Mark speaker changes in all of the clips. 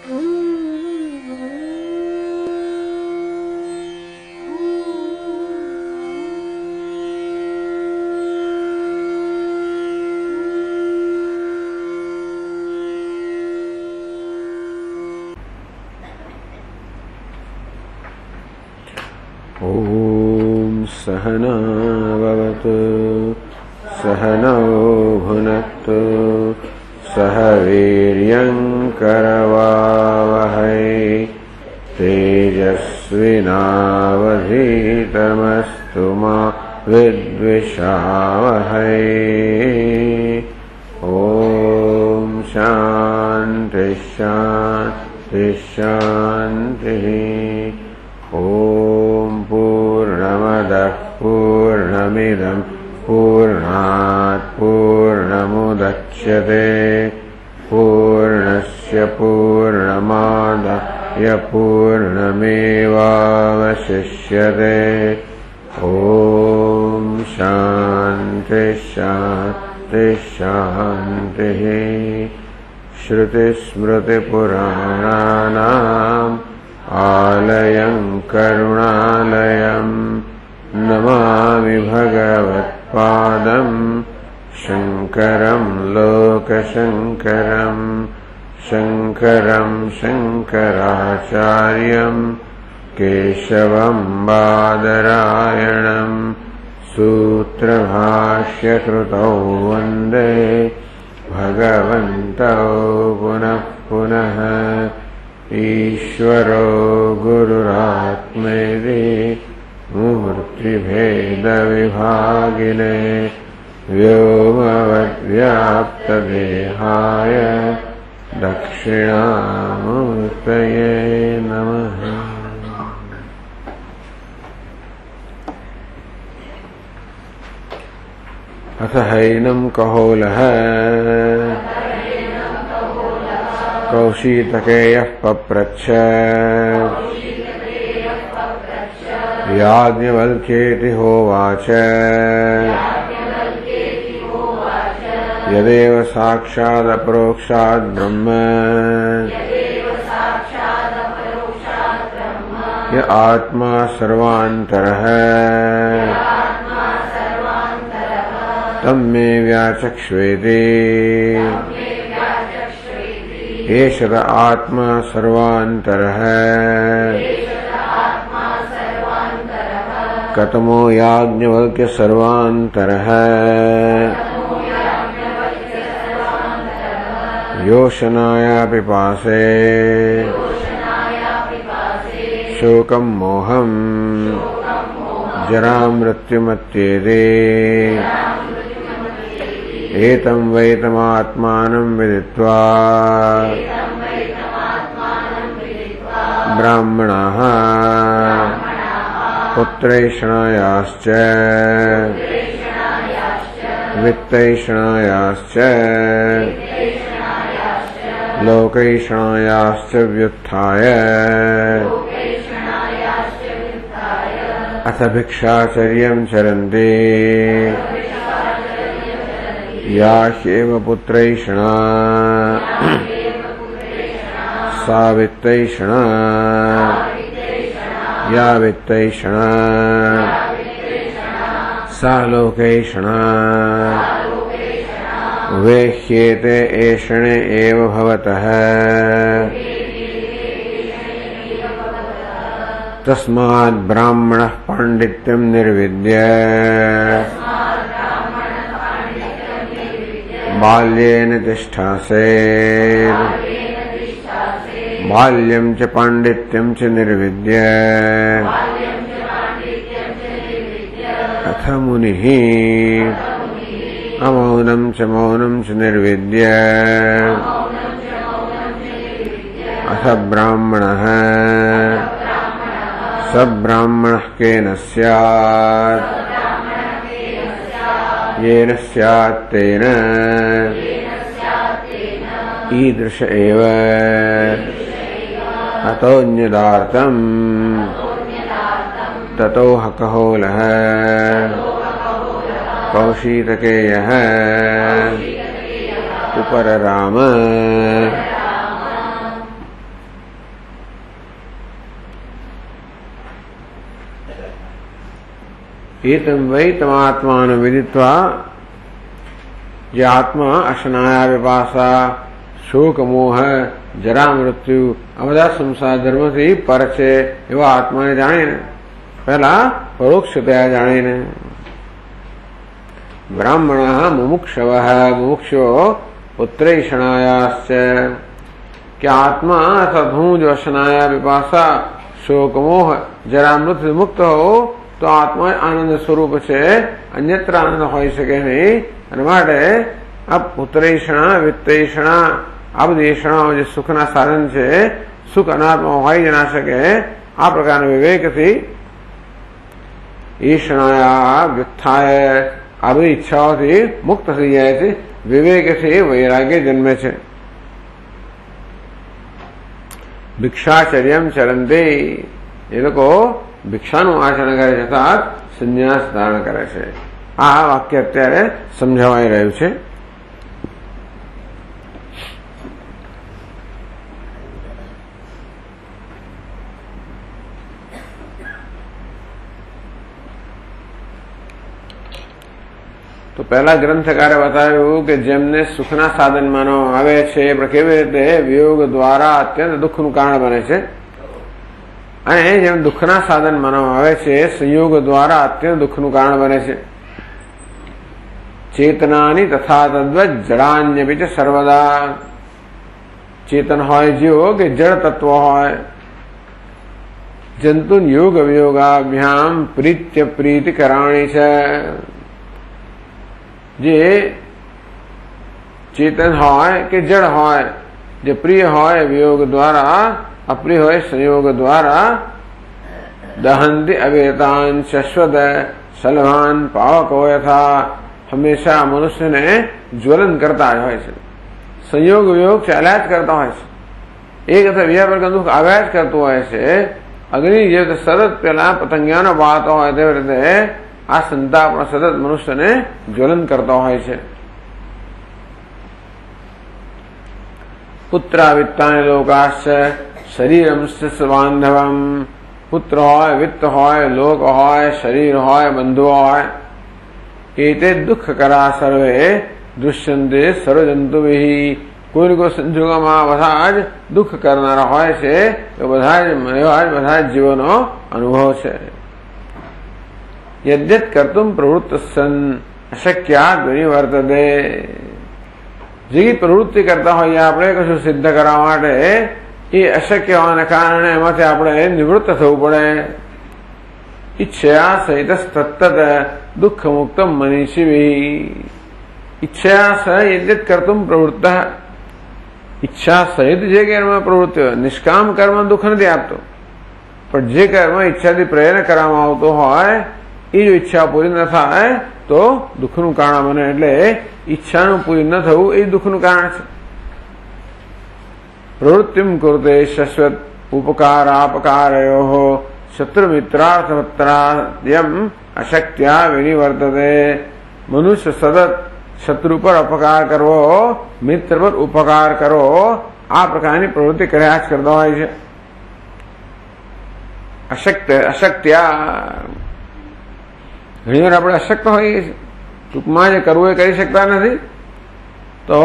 Speaker 1: ॐ सहना भवतु सहनौ भुनक्तु सह वीर्यं करवावहै तेजस्विनावधीतमस्तु मा विद्विषावहै। ॐ शान्ति शान्ति शान्तिः। ॐ पूर्णमदः पूर्णमिदं पूर्णात् पूर्णमुदच्यते पूर्णस्य पूर्णमादाय पूर्णमेवावशिष्यते। ॐ शान्ति शान्ति शान्तिः। श्रुतिस्मृतिपुराणानाम् आलयं करुणालयं नमामि भगवत्पादं शङ्करं लोकशङ्करं शङ्करं शङ्कराचार्यं केशवं बादरायणं सूत्रभाष्यकृतौ वन्दे भगवन्तौ पुनः पुनः। ईश्वरो गुरुरात्मेति मूर्तिभेदविभागिने व्योमवद्व्याप्तदेहाय दक्षिणामूर्तये नमः। अथ हैनं कहोलः कौशीतकेयः पप्रच्छ याज्ञवल्क्येति होवाच यदेव साक्षादपरोक्षाद् ब्रह्म य आत्मा सर्वान्तरः तं मे व्याचक्ष्वेति एष च आत्मा सर्वान्तरः कतमो याज्ञवल्क्य सर्वान्तरः योषणाया पिपासे शोकं मोहं जरामृत्युमत्येते एतं वैतमात्मानं विदित्वा ब्राह्मणाः पुत्रैषणायाश्च वित्तैषणायाश्च लोकैषणायाश्च व्युत्थाय अथ भिक्षाचर्यं चरन्ति या ह्येव पुत्रैषणा सा वित्तैषणा या वित्तैषणा सा लोकैषणा वेह्येते एषणे एव भवतः तस्माद् ब्राह्मणः पाण्डित्यं निर्विद्य बाल्येन तिष्ठासेत् बाल्यं च पाण्डित्यं च निर्विद्य अथ मुनिः अमौनं च मौनं च निर्विद्य अथ ब्राह्मणः स ब्राह्मणः केन स्यात् येन स्यात् तेन ईदृश एव अतोऽन्यदार्तं ततो कहोलः कौशीतकेयः उपरराम एतम वै तमात्मान विदित्वा, ये आत्मा अशनाया विपासा शोक मोह जरा मृत्यु अवधा संसार धर्म से ही पर छे एवं आत्मा ने जाने ने पहला परोक्षतया जाने ने। ब्राह्मण मुमुक्षव मुमुक्षो पुत्रैषणायाश्च, क्या आत्मा अर्थात हूं जो अशनाया विपासा शोक मोह जरा मृत्यु मुक्त हो तो आत्मा आनंद स्वरूप से अन्यत्र आनंद हो सके नहीं। માટે આ પુત્રેષણા વિત્તેષણા આ બધી એષણાઓ જે સુખના સાધન છે સુખ અનાત્મા હોઈ જ ના શકે આ પ્રકારના વિવેકથી ઈષણાયા વ્યુત્થાય આ બધી ઈચ્છાઓથી મુક્ત થઈ જાય છે। વિવેકથી વૈરાગ્ય જન્મે છે। भिक्षाचर्यम चरंते, ये लोग भिक्षाનું આચરણ કરે છે તથા સંન્યાસ ધારણ કરે છે। આ વાક્ય અત્યારે સમજાવાઈ રહ્યું છે। તો પહેલા ગ્રંથકારે બતાવ્યું કે જેમને સુખના સાધન માનવામાં આવે છે પણ કેવી રીતે વિયોગ દ્વારા અત્યંત દુઃખનું કારણ બને છે, અને જેમ દુઃખના સાધન માનવામાં આવે છે સંયોગ દ્વારા અત્યંત દુઃખનું કારણ બને છે। ચેતનાની તથા તદ્વત જડાન્યપી ચ સર્વદા, ચેતન હોય જીવો કે જડ તત્વ હોય, જંતુ યોગ વિયોગાભ્યામ પ્રીત્ય પ્રીતિ કરાણી છે। જે ચેતન હોય કે જડ હોય, જે પ્રિય હોય વિયોગ દ્વારા, અપ્રિય હોય સંયોગ દ્વારા, દહંતિ અવેતાન શાશ્વત સલભાન પાવકો યથા, હંમેશા મનુષ્યને જ્વલન કરતા જ હોય છે। સંયોગ વિયોગ ચાલ્યા જ કરતા હોય છે, એક અથવા બીજા પ્રકાર દુઃખ આવ્યા જ કરતું હોય છે। અગ્નિ જે સતત પેલા પતંગિયાનો બાળતો હોય તેવી રીતે આ સંતાપ સતત મનુષ્યને જ્વલન કરતો હોય છે। પુત્રાવિત્તાને લોકાશ્ચ શરીરમ બાંધવમ, પુત્ર હોય વિત્ત હોય લોક હોય શરીર હોય બંધુ હોય, એતે દુઃખ કરા સર્વે દૃશ્યંતે સર્વજંતુભિ, કોઈ કોઈ સંજોગોમાં બધા જ દુઃખ કરનારા હોય છે, તો બધા જ જીવોનો અનુભવ છે। यद्यत् कर्तुम प्रवृत्त सन अशक्यात विनिवर्तते, જે પ્રવૃત્તિ કરતા હોઈએ આપણે કશું સિદ્ધ કરવા માટે એ અશક્ય હોવાને કારણે એમાંથી આપણે નિવૃત્ત થવું પડે। ઈચ્છા સહિત તત્ત દુઃખ મુક્ત મનીષિભિ, ઈચ્છા સહિત કર્તુમ પ્રવૃત્ત, ઈચ્છા સહિત જે કર્મ પ્રવૃત્તિ હોય, નિષ્કામ કર્મ દુઃખ નથી આપતો, પણ જે કર્મ ઈચ્છાથી પ્રેરણા કરવામાં આવતો હોય એ જો ઈચ્છા પૂરી ન થાય તો દુઃખનું કારણ બને। એટલે ઈચ્છાનું પૂરી ન થવું એ દુઃખનું કારણ છે। પ્રવૃત્તિમ કુરુતે શાશ્વત ઉપકારાપકારયોઃ શત્રુમિત્રાર્થવત્રાયમ અશક્ત્યા વિનિવર્તતે, મનુષ્ય સતત શત્રુ પર અપકાર કરવો, મિત્ર પર ઉપકાર કરવો, આ પ્રકારની પ્રવૃત્તિ કર્યા જ કરતા હોય છે। અશક્ત્યા, ઘણી વાર આપણે અશક્ત હોઈએ છીએ, ટૂંકમાં જે કરવું એ કરી શકતા નથી, તો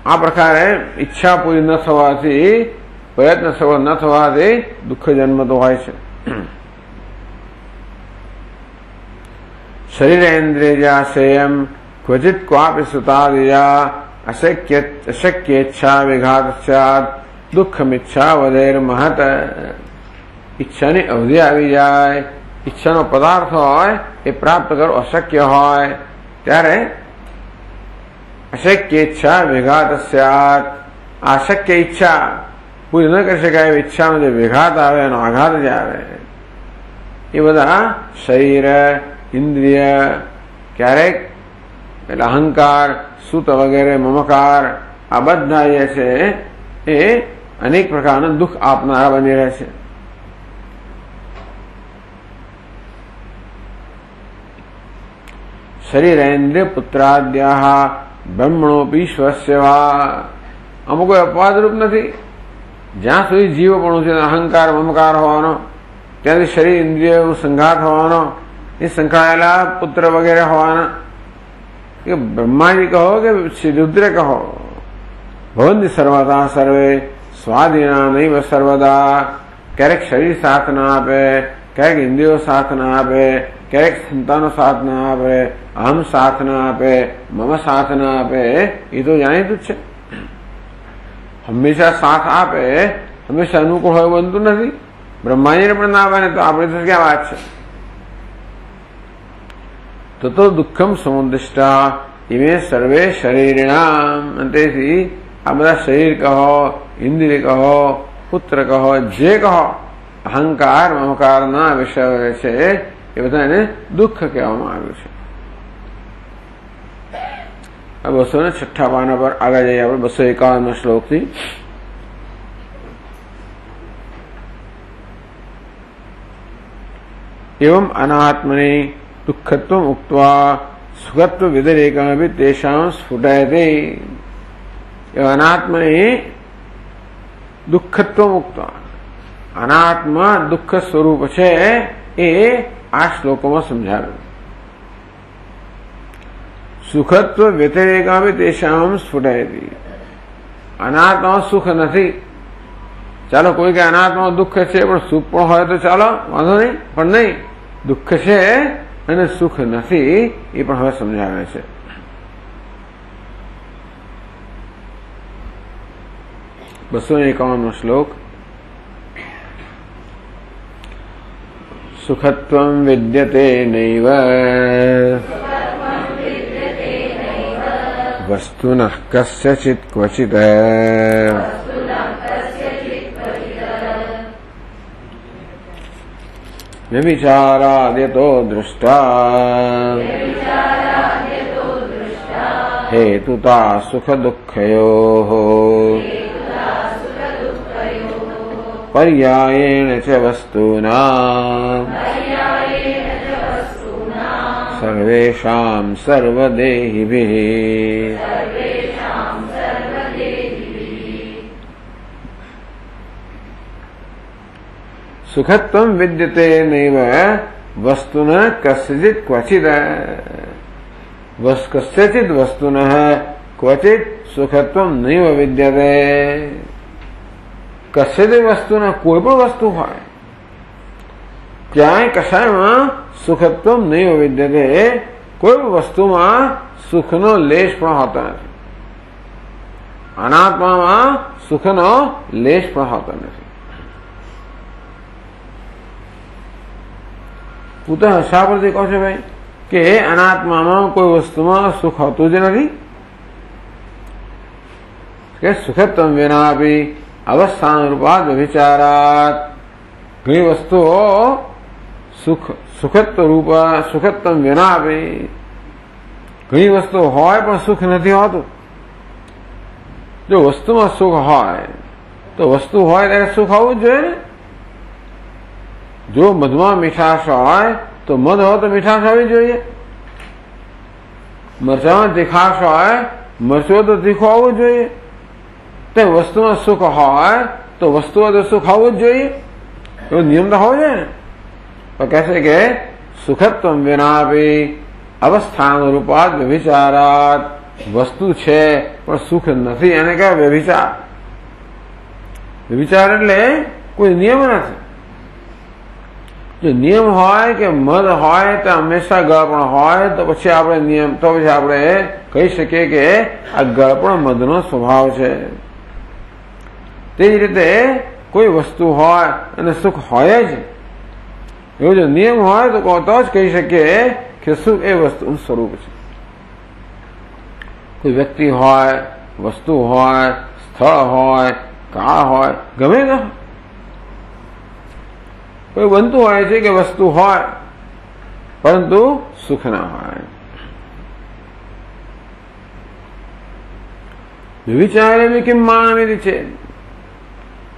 Speaker 1: આ પ્રકારે ઈચ્છા પૂરી ન થવાથી, પ્રયત્ન સફળ ન થવાથી દુઃખ જન્મતો હોય છે। શરીરેન્દ્રિયાશયમ ક્વચિત ક્વાપી સુતાદિયા અશક્યેચ્છા વિઘાતસ્યાત દુઃખમિચ્છા વધેર મહત, ઈચ્છાની અવધિ આવી જાય, ઈચ્છાનો પદાર્થ હોય એ પ્રાપ્ત કરવો અશક્ય હોય ત્યારે અશક્ય ઈચ્છા વિઘાત સ્યાત, અશક્ય ઈચ્છા પૂરી ન કરી શકાય એવી ઈચ્છામાં જે વિઘાત આવે એનો આઘાત જે આવે એ બધા શરીર ઇન્દ્રિય ક્યારેક એટલે અહંકાર સુત વગેરે મમકાર આ બધા જે છે એ અનેક પ્રકારના દુઃખ આપનારા બની રહે છે। શરીરેન્દ્રિય પુત્રાદ્યા બ્રહ્મણોપી સ્વસ્ય વા, અમુક કોઈ અપવાદરૂપ નથી, જ્યાં સુધી જીવપણું છે અહંકાર મમકાર હોવાનો ત્યાંથી શરીર ઇન્દ્રિયો સંઘાત હોવાનો, એ સંકળાયેલા પુત્ર વગેરે હોવાના, કે બ્રહ્માજી કહો કે રુદ્ર કહો, ભવંતી સર્વતા સર્વે સ્વાધીના નૈવ સર્વદા. ક્યારેક શરીર સાથ ના આપે, ક્યારેક ઇન્દ્રિયો સાથ ના આપે, ક્યારેક સંતાનો સાથ ના આપે, અહમ સાથ ના આપે, મમ સાથ ના આપે, એ તો જાણીતું જ છે. હંમેશા સાથ આપે, હંમેશા અનુકૂળ હોય બનતું નથી. બ્રહ્માજીને પણ ના આપે ને તો આપણે તો ક્યાં વાત છે. તો દુઃખમ સમુદ્દિષ્ટા ઇમે સર્વે શરીરણામ. તેથી આ બધા શરીર કહો, ઇન્દ્રિય કહો, પુત્ર કહો, જે કહો, અહંકાર મમકારના વિષયો છે, એ બધાને દુઃખ કહેવામાં આવ્યું છે. 206 પાના પર આગળ જઈએ આપણે 251 શ્લોકથી. एवं अनात्मने दुःखत्वम् उक्त्वा सुखत्व व्यतिरेकमपि तेषां स्फुटयते. अनात्मने दुःखत्वम् उक्त्वा, अनात्मा दुःख स्वरूप છે એ આ શ્લોકોમાં સમજાવ્યું. સુખત્વ વ્યતિરેકમપि તેષાં સ્ફુટયતે. અનાત્મા સુખ નથી. ચાલો કોઈ કે અનાત્મા દુઃખ છે પણ સુખ પણ હોય તો ચાલો વાંધો નહીં, પણ નહીં, દુઃખ છે અને સુખ નથી, એ પણ હવે સમજાવે છે. બસો 51 શ્લોક. સુખત્વં વિદ્યતે નૈવ વસ્તુનઃ કસ્યચિત ક્વચિત व्यभिचाराद्यतो दृष्टा हेतुता सुख दुःखयोः पर्यायेण च वस्तूनां सर्वेषां सर्वदेहिभिः. सुखत्वं विद्यते नैव वस्तुनः कस्यचित् क्वचित्. कस्यचित् वस्तुनः क्वचित् सुखत्वं नैव विद्यते. कस्यचित् वस्तुनः कोई पण वस्तु હોય ક્યાંય કશાયમાં સુખત્વમ નૈવ વિદ્યતે. કોઈ પણ વસ્તુમાં સુખનો લેશ પણ હોતો નથી. અનાત્મામાં સુખનો લેશ પણ હોતો નથી. પૂતઃ શા પરથી કહો છો ભાઈ કે અનાત્મામાં કોઈ વસ્તુમાં સુખ હોતું જ નથી? કે સુખત્વમ વિનાપી અવસ્થાનુરૂપાદ વ્યભિચારાત. ઘણી વસ્તુઓ સુખત્વ રૂપ સુખત્વમ વિનાપી, ઘણી વસ્તુ હોય પણ સુખ નથી હોતું. જો વસ્તુમાં સુખ હોય તો વસ્તુ હોય ત્યારે સુખ હોવું જ જોઈએ ને. જો મધમાં મીઠાશ હોય તો મધ હોય તો મીઠાશ હોવી જોઈએ. મરચામાં તીખાશ હોય, મરચું તો તીખું હોવું જોઈએ. તે વસ્તુમાં સુખ હોય તો વસ્તુઓ તો સુખ હોવું જ જોઈએ. એવો નિયમ તો હોવો જોઈએ ને. તો કહે છે કે સુખત્વમ વિનાપી અવસ્થાનુરૂપાદ વ્યભિચારાત. વસ્તુ છે પણ સુખ નથી, એને કહેવાય વ્યભિચાર. વ્યભિચાર એટલે કોઈ નિયમ નથી. જો નિયમ હોય કે મદ હોય તો હંમેશા ગળપણ હોય તો પછી આપણે નિયમ, તો પછી આપણે કહી શકીએ કે આ ગળપણ મદનો સ્વભાવ છે. તે જ રીતે કોઈ વસ્તુ હોય અને સુખ હોય જ, એવો જો નિયમ હોય તો જ કહી શકીએ કે સુખ એ વસ્તુનું સ્વરૂપ છે. કોઈ વ્યક્તિ હોય, વસ્તુ હોય, સ્થળ હોય, કાળ હોય, ગમે તે કોઈ બનતું હોય છે કે વસ્તુ હોય પરંતુ સુખ ના હોય. વ્યભિચારે બી કેમ માનવી છે?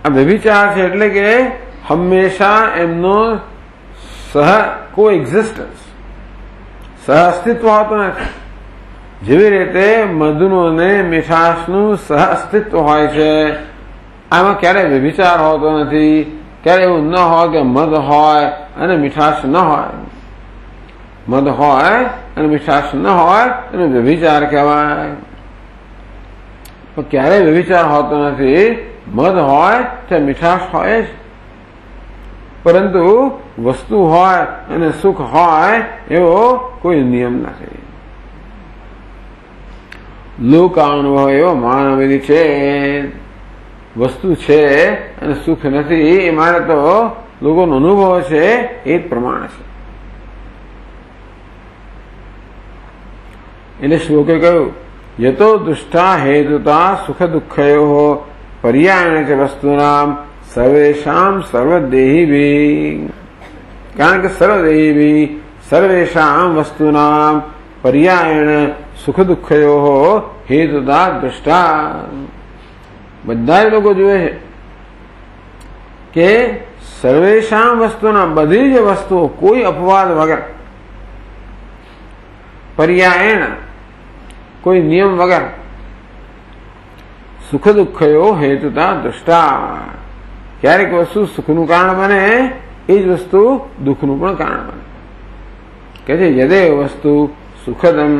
Speaker 1: આ વ્યભિચાર છે એટલે કે હંમેશા એમનો કો એક્ઝિસ્ટન્સ, સહ અસ્તિત્વ હોતું નથી. જેવી રીતે મધનું અને મીઠાશનું સહ અસ્તિત્વ હોય છે, આમાં ક્યારેય વ્યભિચાર હોતો નથી. ક્યારે એવું ન હોય કે મદ હોય અને મીઠાશ ન હોય. મદ હોય અને મીઠાશ ન હોય એનો વ્યભિચાર કહેવાય. પણ ક્યારેય વ્યભિચાર હોતો નથી. મદ હોય તો મીઠાશ હોય જ, પરંતુ વસ્તુ હોય અને સુખ હોય એવો કોઈ નિયમ નથી. લોકાનુભવ એવો માનવી છે. વસ્તુ છે અને સુખ નથી એ મારે તો લોકોનો અનુભવ છે એ જ પ્રમાણ છે. એટલે શ્લોકે કહ્યું યતો દુષ્ટા હેતુતા સુખ દુઃખયો પર્યાયણ છે વસ્તુનામ સર્વેશામ સર્વદેહીભી. કારણ કે સર્વદેહીભી સર્વેશામ વસ્તુનામ પર્યાયણ સુખ દુઃખયો હેતુતા દૃષ્ટા. બધા જ લોકો જુએ છે કે સર્વેશામ વસ્તુના બધી જ વસ્તુઓ કોઈ અપવાદ વગર, પર્યાયણ કોઈ નિયમ વગર, સુખ દુઃખયો હેતુતા દૃષ્ટા. ક્યારેક વસ્તુ સુખનું કારણ બને એ જ વસ્તુ દુઃખનું પણ કારણ બને. કે છે યદેવ વસ્તુ સુખદમ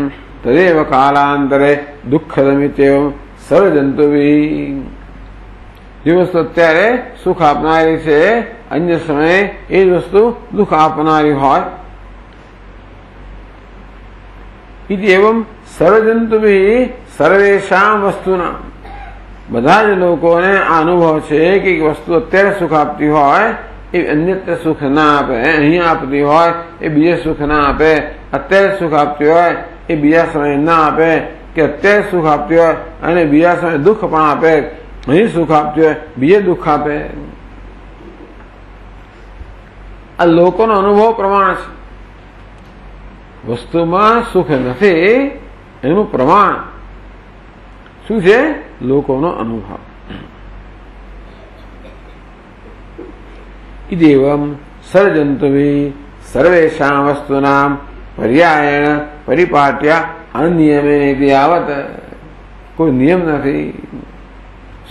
Speaker 1: તદેવ કાલાંતરે દુઃખદમ ઇત્યેવમ સર્વજંતુભી. જે વસ્તુ અત્યારે સુખ આપનારી છે અન્ય સમયે એ જ વસ્તુ દુઃખ આપનારી હોય. ઇત્યેવમ સર્વજંતુભી સર્વેશામ વસ્તુના. બધા જ લોકોને આ અનુભવ છે કે એક વસ્તુ અત્યારે સુખ આપતી હોય એ અન્યત્ર સુખ ના આપે. અહીંયા આપતી હોય એ બીજે સુખ ના આપે. અત્યારે સુખ આપતી હોય એ બીજા સમયે ના આપે. કે અત્યારે સુખ આપતી હોય અને બીજા સમયે દુઃખ પણ આપે. અહીં સુખ આપતી હોય બીજે દુઃખ આપે. આ લોકોનો અનુભવ પ્રમાણ છે. વસ્તુમાં સુખ નથી એનું પ્રમાણ શું છે? લોકોનો અનુભવ. ઇદેવમ સર્જંતુભી સર્વેશામ વસ્તુનામ પર્યાયણ પરિપાટ્યા અનિયમે આવત. કોઈ નિયમ નથી.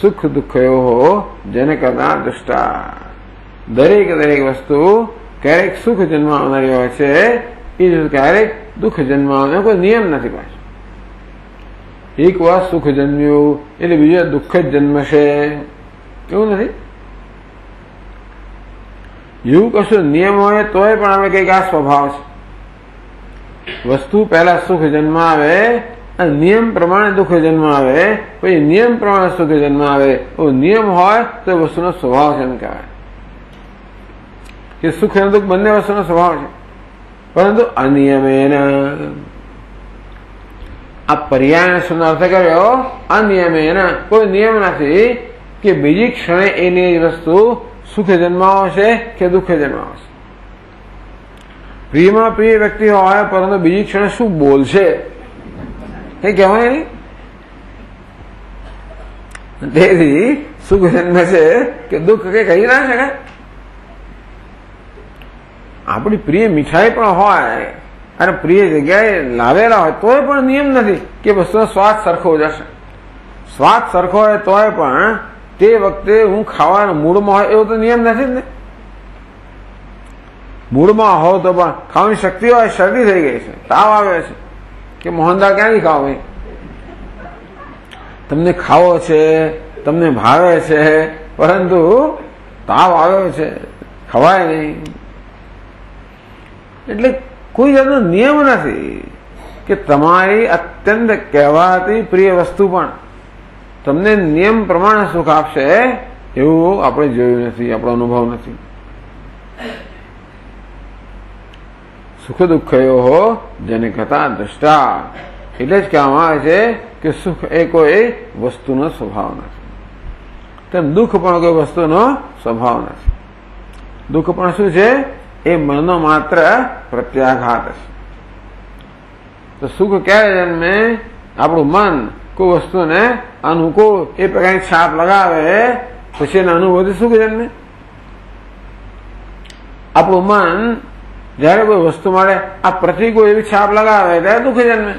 Speaker 1: સુખ દુઃખયો જનકતા દૃષ્ટા. દરેક વસ્તુ ક્યારેક સુખ જન્માવનારી હોય છે એ ક્યારેક દુઃખ જન્માવનાર. કોઈ નિયમ નથી. પાછું એક વાર સુખ જન્મ્યું એટલે બીજો દુઃખ જ જન્મશે એવું નથી. એવું કશું નિયમ હોય તોય પણ આપણે કઈક આ સ્વભાવ છે. વસ્તુ પહેલા સુખ જન્માવે અને નિયમ પ્રમાણે દુઃખ જન્માવે, પછી નિયમ પ્રમાણે સુખ જન્માવે. નિયમ હોય તો વસ્તુનો સ્વભાવ છે એમ કહેવાય કે સુખ અને દુઃખ બંને વસ્તુનો સ્વભાવ છે. પરંતુ અનિયમેન આ પર્યાયણ શબ્દનો અર્થ કર્યો અનિયમેન. કોઈ નિયમ નથી કે બીજી ક્ષણે એની વસ્તુ સુખ જન્માવશે કે દુઃખ જન્માવશે. પ્રિયમાં પ્રિય વ્યક્તિ હોય પરંતુ બીજી ક્ષણે શું બોલશે કઈ કહેવાય નહીં. તેથી સુખ જન્મ છે કે દુઃખ કઈ કહી ના શકાય. આપણી પ્રિય મીઠાઈ પણ હોય અને પ્રિય જગ્યાએ લાવેલા હોય તોય પણ નિયમ નથી કે વસ્તુનો સ્વાદ સરખો જશે. સ્વાદ સરખો હોય તોય પણ તે વખતે હું ખાવાના મૂડમાં હોય એવો તો નિયમ નથી ને. મૂડમાં હોવ તો પણ ખાવાની શક્તિ હોય, શરદી થઈ ગઈ છે, તાવ આવે છે કે મોહનદાળ ક્યાંથી ખાવ ભાઈ? તમને ખાવો છે, તમને ભાવે છે, પરંતુ તાવ આવ્યો છે, ખવાય નહીં. એટલે કોઈ જાતનો નિયમ નથી કે તમારી અત્યંત કહેવાતી પ્રિય વસ્તુ પણ તમને નિયમ પ્રમાણે સુખ આપશે એવું આપણે જોયું નથી, આપણો અનુભવ નથી. સુખ દુઃખયો જનકતા દ્રષ્ટા. એટલે જ કહેવામાં આવે છે કે સુખ એ કોઈ વસ્તુનો સ્વભાવ નથી, તેમ દુઃખ પણ કોઈ વસ્તુનો સ્વભાવ નથી. દુઃખ પણ શું છે? એ મનનો માત્ર પ્રત્યાઘાત છે. તો સુખ ક્યારે જન્મે? આપણું મન કોઈ વસ્તુને અનુકૂળ એ પ્રકારની છાપ લગાવે પછી એના અનુભવથી સુખ જન્મે. આપણું મન જયારે કોઈ વસ્તુ મળે આ પ્રતિકૂળ એવી છાપ લગાવે ત્યારે દુઃખ જન્મે.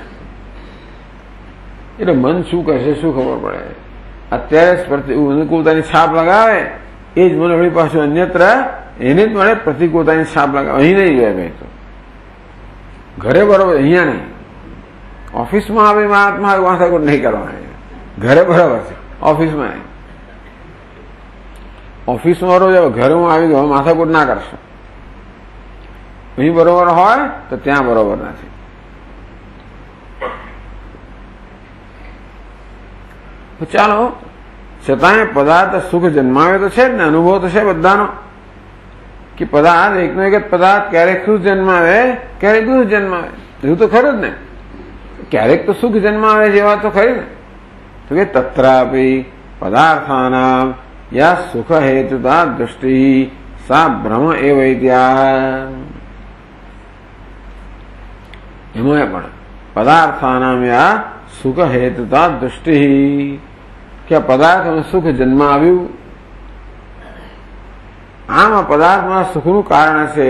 Speaker 1: એટલે મન શું કરશે શું ખબર પડે? અત્યારે અનુકૂળતાની છાપ લગાવે એ જ મને વળી પાછું અન્યત્ર એને જ મળે પ્રતિકૂળતાની છાપ લગાવે. અહીં નહીં જોયા ભાઈ, તો ઘરે બરોબર, અહીંયા નહીં. ઓફિસમાં આવે મહાત્મા માથાકૂટ નહીં કરવાની, ઘરે બરાબર છે, ઓફિસમાં નહીં. ઓફિસમાં રોજ ઘરે હું આવી ગયો, માથાકૂટ ના કરશો. અહીં બરોબર હોય તો ત્યાં બરોબર નથી. ચાલો, છતાંય પદાર્થ સુખ જન્માવે તો છે જ ને, અનુભવ તો છે બધાનો કે પદાર્થ એકનો એક જ પદાર્થ ક્યારેક સુખ જન્માવે, ક્યારેક દુઃખ જન્માવે. એવું તો ખરું જ ને, ક્યારેક તો સુખ જન્માવે જેવા તો ખરી ને. તો કે તત્રાપી પદાર્થાનામ યા સુખ હેતુતા દૃષ્ટિ સા ભ્રમ એવૈત્યા. એમાં પણ પદાર્થાનામ યા સુખ હેતુતા દૃષ્ટિ, કે પદાર્થમાં સુખ જન્માવ્યું, આમ આ પદાર્થમાં સુખનું કારણ છે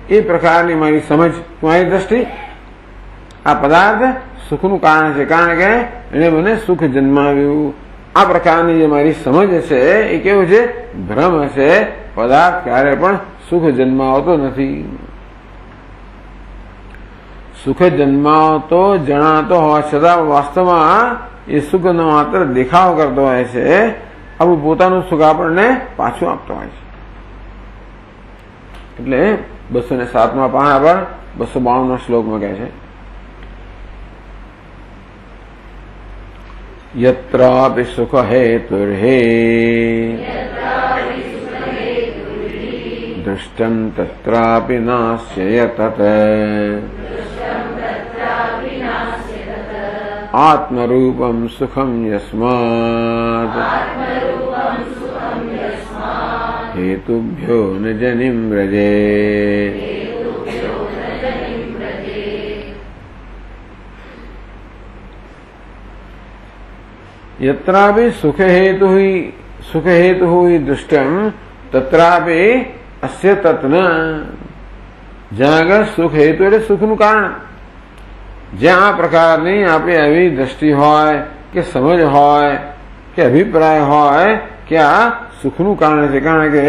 Speaker 1: એ પ્રકારની મારી સમજ, મારી દ્રષ્ટિ. આ પદાર્થ સુખનું કારણ છે, કારણ કે એને મને સુખ જન્માવ્યું. આ પ્રકારની જે મારી સમજ છે એ કેવું છે? ભ્રમ છે. પદાર્થ ક્યારે પણ સુખ જન્માવતો નથી. સુખ જન્માવતો જણાતો હોવા છતાં વાસ્તવમાં એ સુખનો માત્ર દેખાવ કરતો હોય છે. આપણું પોતાનું સુખ આપણને પાછું આપતો હોય છે. એટલે 207મા પાના પર 292 શ્લોકમાં કહે છે, યત્રાપિ સુખ હેતુર્હે દૃષ્ટં તત્રાપિ નાસ્ય તત આત્મરૂપમ સુખમ યસ્માદ હેતુભ્યો ન જનિમ વ્રજે. યત્રાપि સુખ હેતુ દૃષ્ટમ તત્રાપि અસ્ય તત્ન. જ્યાં આગળ સુખ હેતુ એટલે સુખનું કારણ, જ્યાં આ પ્રકારની આપણી આવી દ્રષ્ટિ હોય કે સમજ હોય કે અભિપ્રાય હોય કે આ સુખનું કારણ છે, કારણ કે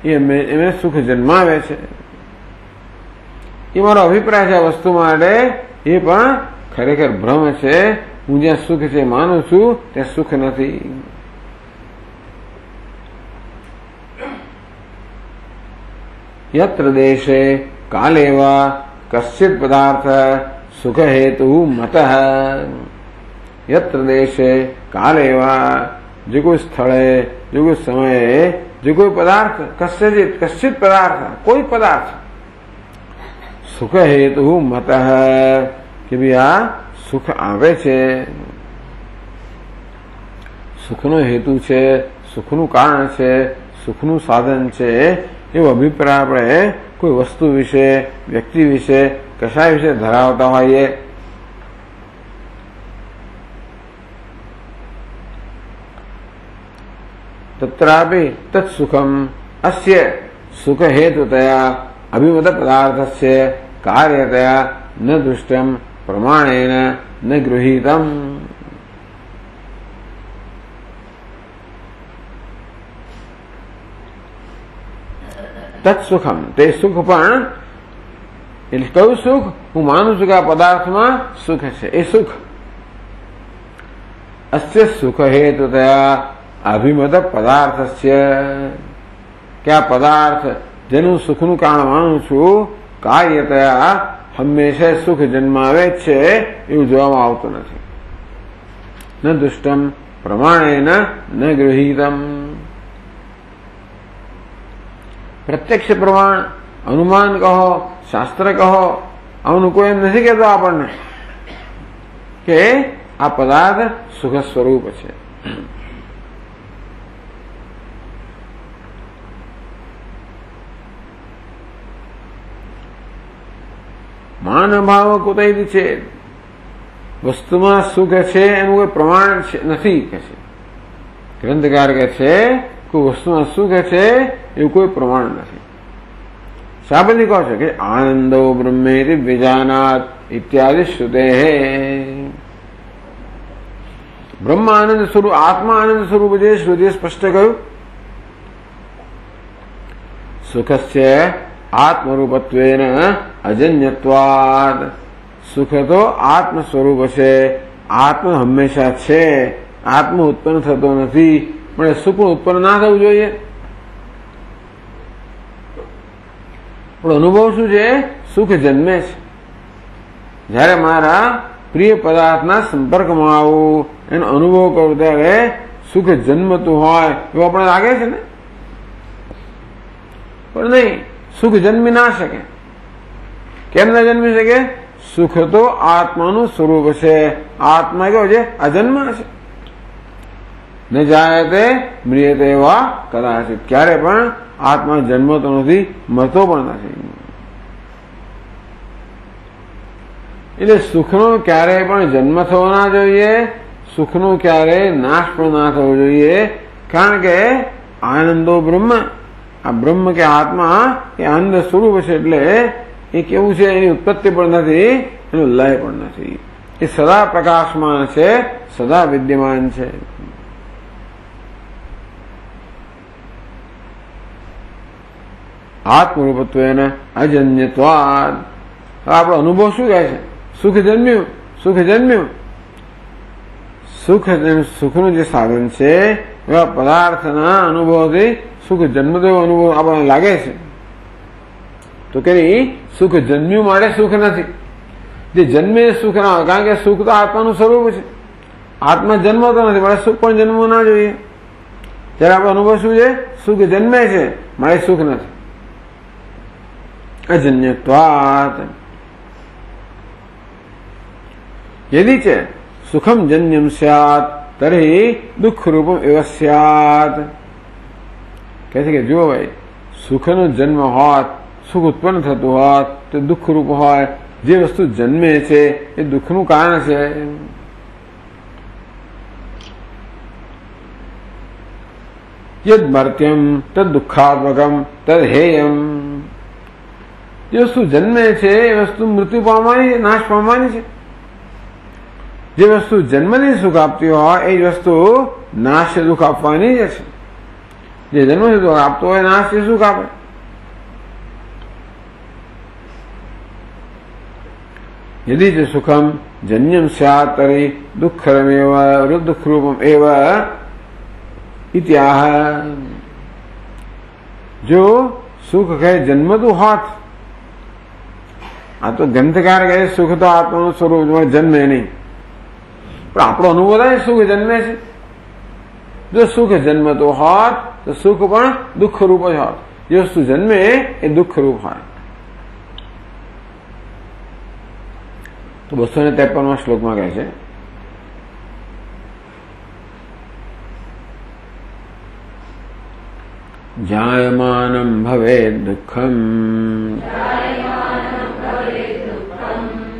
Speaker 1: એને સુખ જન્માવે છે, એ મારો અભિપ્રાય છે આ વસ્તુ માટે, એ પણ ખરેખર ભ્રમ છે. હું જ્યાં સુખ છે માનું છું ત્યાં સુખ નથી. યત્ર દેશે કાલે વા કશ્ચિત પદાર્થ સુખ હેતુ મત. યત્ર દેશે કાલે વા, જે કોઈ સ્થળે, જે કોઈ સમયે, જે કોઈ પદાર્થ, કશ્ચિત પદાર્થ, કોઈ પદાર્થ સુખ હેતુ મત, કે ભાઈ આ સુખ આવે છે, સુખનો હેતુ છે, સુખનું કારણ છે, સુખનું સાધન છે, એવો અભિપ્રાય આપણે કોઈ વસ્તુ વિશે, વ્યક્તિ વિશે, કશાય વિશે ધરાવતા હોઈએ. તત્રાપि તત્સુખમ અસ્ય સુખ હેતુતયા અભિમત પદાર્થસ્ય કાર્યતયા ન દૃષ્ટમ પ્રમાણેન ન ગૃહીતમ. તત્સુખમ, તે સુખ પણ, એટલે કયું સુખ? હું માનું છું કે આ પદાર્થમાં સુખ છે, એ સુખ. અસ્ય સુખ હેતુતયા અભિમત પદાર્થસ્ય, કે આ પદાર્થ જેનું સુખનું કારણ માનું છું, કાર્યતયા હંમેશા સુખ જન્માવે છે એવું જોવામાં આવતું નથી. ન દુષ્ટમ પ્રમાણેન ન ગૃહીતમ. પ્રત્યક્ષ પ્રમાણ, અનુમાન કહો, શાસ્ત્ર કહો, આનું કોઈ એમ નથી કહેતો આપણને કે આ પદાર્થ સુખ સ્વરૂપ છે. માન ભાવ કુતૈથી છે, વસ્તુમાં સુખ છે એનું કોઈ પ્રમાણ નથી કે છે ગ્રંથકાર કે છે. કોઈ વસ્તુમાં સુખ છે એવું કોઈ પ્રમાણ નથી. શાબદી કહો છે કે આનંદો બ્રહ્મેતિ વિજાનાત ઇત્યાદિ શ્રુતે. બ્રહ્મ આનંદ સ્વરૂપ, આત્મા આનંદ સ્વરૂપ જે શ્રુતિએ સ્પષ્ટ કહ્યું सुखस्य आत्मरूपत्वेन अजन्यत्वात्। सुख तो आत्म स्वरूप છે, આત્મ હંમેશા છે, આત્મ ઉત્પન્ન થતો નથી, પણ સુખ ઉત્પન્ન ના થવું જોઈએ. પણ અનુભવ શું છે? સુખ જન્મે છે. જયારે મારા પ્રિય પદાર્થના સંપર્કમાં આવું, એનો અનુભવ કરું ત્યારે સુખ જન્મતું હોય એવું આપણે લાગે છે ને. પણ નહીં, સુખ જન્મી ના શકે. કેમ ના જન્મી શકે? સુખ તો આત્માનું સ્વરૂપ છે. આત્મા કેવો છે? અજન્મ છે. ન જાયતે મ્રિયતે વા કદાચિત. ક્યારે પણ આત્મા જન્મતો નથી, મરતો પણ નથી. એટલે સુખનો ક્યારેય પણ જન્મ થવો ના જોઈએ, સુખનો ક્યારેય નાશ પણ ના થવો જોઈએ. કારણ કે આનંદો બ્રહ્મ, આ બ્રહ્મ કે આત્મા એ આનંદ સ્વરૂપ છે. એટલે એ કેવું છે? એની ઉત્પત્તિ પણ નથી, એનો લય પણ નથી. એ સદા પ્રકાશમાન છે, સદા વિદ્યમાન છે. આત્મરૂપત્વેન અજન્યત્વાદ. આપણો અનુભવ શું કહે છે? સુખ જન્મ્યું, સુખ જન્મ્યું. સુખનું જે સાધન છે એવા પદાર્થના અનુભવથી સુખ જન્મતો અનુભવ આપણને લાગે છે. તો કે સુખ જન્મ્યું માટે સુખ નથી. જે જન્મે સુખ ના હોય, કારણ કે સુખ તો આત્માનું સ્વરૂપ છે. આત્મા જન્મતો નથી, મારે સુખ પણ જન્મવું ના જોઈએ. જયારે આપણો અનુભવ શું છે? સુખ જન્મે છે, મારે સુખ નથી. અજન્યત્વાત. यदि च सुखम जन्यम स्यात् तर्हि दुख रूपम एव स्यात्. कहते कि जो भाई सुखનો જન્મ હોત, સુખ ઉત્પન્ન થતું હોત તો દુઃખ રૂપ હોય. જે વસ્તુ જન્મે છે એ દુઃખનું કારણ છે. યદ મર્ત્યમ તદ દુઃખાત્મકમ તદ હેયમ. જે વસ્તુ જન્મે છે એ વસ્તુ મૃત્યુ પામવાની છે, નાશ પામવાની છે. જે વસ્તુ જન્મથી સુખ આપતી હોય એ જ વસ્તુ નાશ દુઃખ આપવાની જ છે. જે જન્મથી સુખ આપતો હોય નાશથી સુખ આપે. यदि च सुखम जन्यम स्यात् तर्हि दुःखरमेव दुःखरूपम एव इत्याह. जो सुख કહે જન્મતું હોત, આ તો ગ્રંથકાર કહે સુખ તો આત્માનું સ્વરૂપ જન્મે નહીં, પણ આપણો અનુભવ થાય સુખ જન્મે છે. જો સુખ જન્મતો હોત તો સુખ પણ દુઃખ રૂપ જ હોત. જે વસ્તુ જન્મે એ દુઃખ રૂપ હોય. તો 253 શ્લોકમાં કહે છે જાયમાનમ ભવેદ દુઃખમ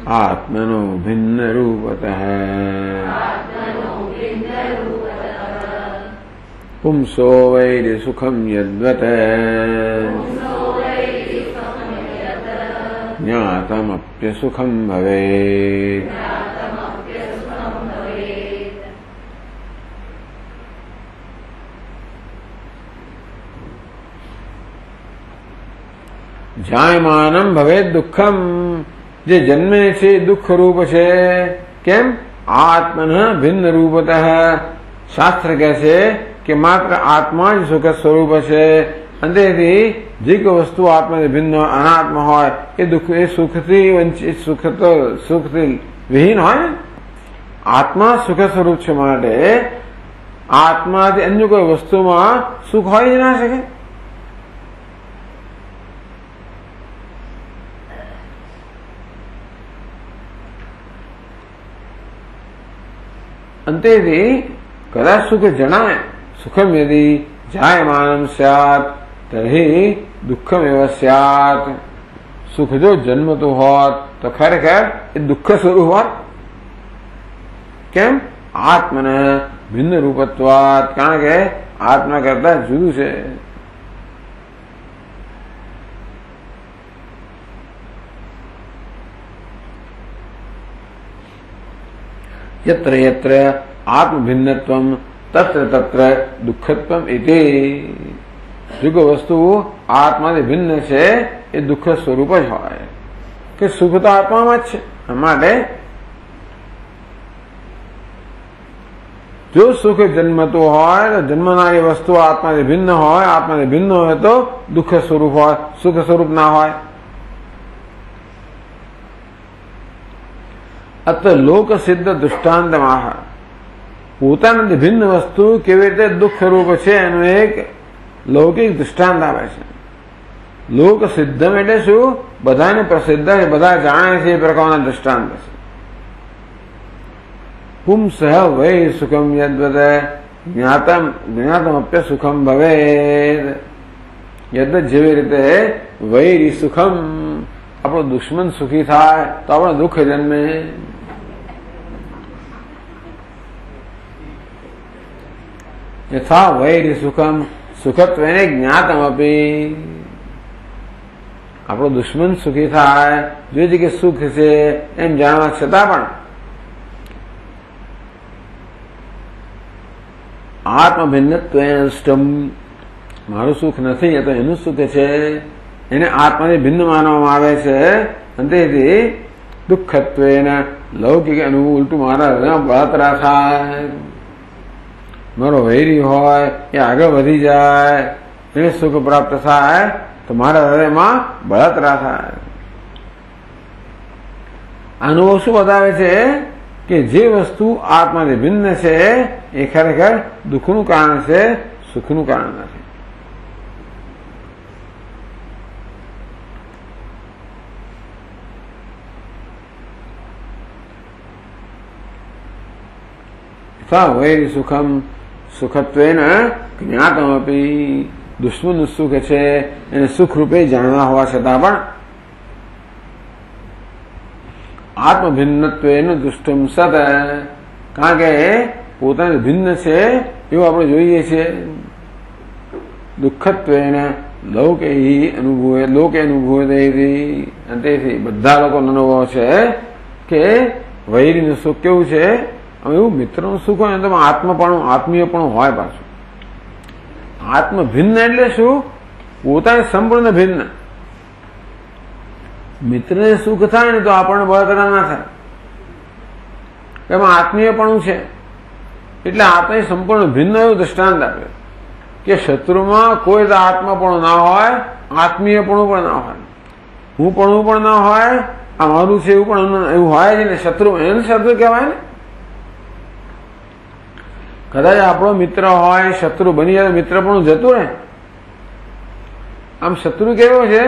Speaker 1: આત્મનો ભિન્ન રૂપતઃ પુંસો વૈરિ સુખમ યદ્વત જ્ઞાતમપ્ય સુખમ ભવેત. જાયમાનમ ભવેદ દુઃખમ. જે જન્મે છે દુઃખ રૂપ છે. કેમ? આત્મન ભિન્ન રૂપતઃ. શાસ્ત્ર કહે છે કે માત્ર આત્મા જ સુખ સ્વરૂપ છે. અંતેથી જે કોઈ વસ્તુ આત્માથી ભિન્ન અનાત્મ હોય એ દુઃખ, એ સુખથી વંચિત, સુખથી વિહીન હોય. આત્મા સુખ સ્વરૂપ છે માટે આત્માથી અન્ય કોઈ વસ્તુમાં સુખ હોય જ ના શકે. અંતેથી કદાચ સુખ જણાય. સુખમ યદિ જાયમાનમ સ્યાત તર્હિ દુઃખમ એવ સ્યાત. સુખ જો જન્મતું હોત તો ખરેખર એ દુઃખ સ્વરૂપ હોત. કેમ? આત્મન ભિન્ન રૂપત્વાત. કારણ કે આત્મા કરતા જુદું છે. यत्र यत्र आत्म भिन्नत्वम तत्र तत्र दुःखत्वम इति. જો કોઈ વસ્તુ આત્માથી ભિન્ન છે એ દુઃખ સ્વરૂપ જ હોય કે સુખ તો આત્મામાં જ છે. માટે જો સુખ જન્મતું હોય તો જન્મનારી વસ્તુ આત્માથી ભિન્ન હોય, આત્માથી ભિન્ન હોય તો દુઃખ સ્વરૂપ હોય, સુખ સ્વરૂપ ના હોય. અત લોક સિદ્ધ દૃષ્ટાંતમાં પોતાનાથી ભિન્ન વસ્તુ કેવી રીતે દુઃખ સ્વરૂપ છે એનું એક લૌકિક દૃષ્ટાંત આવે છે. લોક સિદ્ધમ એટલે શું? બધાને પ્રસિદ્ધ છે, બધા જાણે છે એ પ્રકારના દૃષ્ટાંત છે. પુંસઃ વૈ સુખમ યદ્વદ જ્ઞાતમપ્ય સુખમ ભવેદ. યદ્વદ જેવી રીતે વૈરી સુખમ, આપણો દુશ્મન સુખી થાય તો આપણે દુઃખ જન્મે. યથા વૈરી સુખમ સુખત્વેને જ્ઞાતમપી. આપણો દુશ્મન સુખી થાય જોઈએ કે સુખ છે એમ જાણવા છતાં પણ આત્મભિન્નત્વેન મારું સુખ નથી, એ તો એનું સુખ છે, એને આત્માથી ભિન્ન માનવામાં આવે છે. અને તેથી દુઃખત્વેન લૌકિક એનું ઉલટું મારા બળતરા થાય. મારો વૈરી હોય એ આગળ વધી જાય, એને સુખ પ્રાપ્ત થાય તો મારા હૃદયમાં બળતરા થાય. અનુભવ શું બતાવે છે કે જે વસ્તુ આત્માથી ભિન્ન છે એ ખરેખર દુઃખનું કારણ છે, સુખનું કારણ નથી. વૈરી સુખમ સુખત્વેન જ્ઞાતમપી. દુશ્મનનું સુખ છે એને સુખ રૂપે જાણવા હોવા છતાં પણ આત્મભિન્નત્વેન દુષ્ટમ સત, કારણ કે પોતાને ભિન્ન છે એવું આપણે જોઈએ છીએ. દુઃખત્વેન લોકે અનુભવે. તેથી બધા લોકોનો અનુભવ છે કે વૈરીનું સુખ કેવું છે, એવું મિત્રનું સુખ હોય તો આત્મીયપણું હોય. પાછું આત્મ ભિન્ન એટલે શું? પોતાને સંપૂર્ણ ભિન્ન. મિત્રને સુખ થાય ને તો આપણને બળતરા ના થાય, એમાં આત્મીયપણું છે. એટલે આત્મા સંપૂર્ણ ભિન્ન એવું દૃષ્ટાંત આપે કે શત્રુમાં કોઈ આત્માપણું ના હોય, આત્મીયપણું પણ ના હોય, હુંપણું પણ ના હોય, આ મારું છે એવું પણ એવું હોય જ ને. શત્રુ એને શત્રુ કહેવાય ને. કદાચ આપણો મિત્ર હોય, શત્રુ બની જાય મિત્ર પણ જતું રહે. આમ શત્રુ કેવો છે?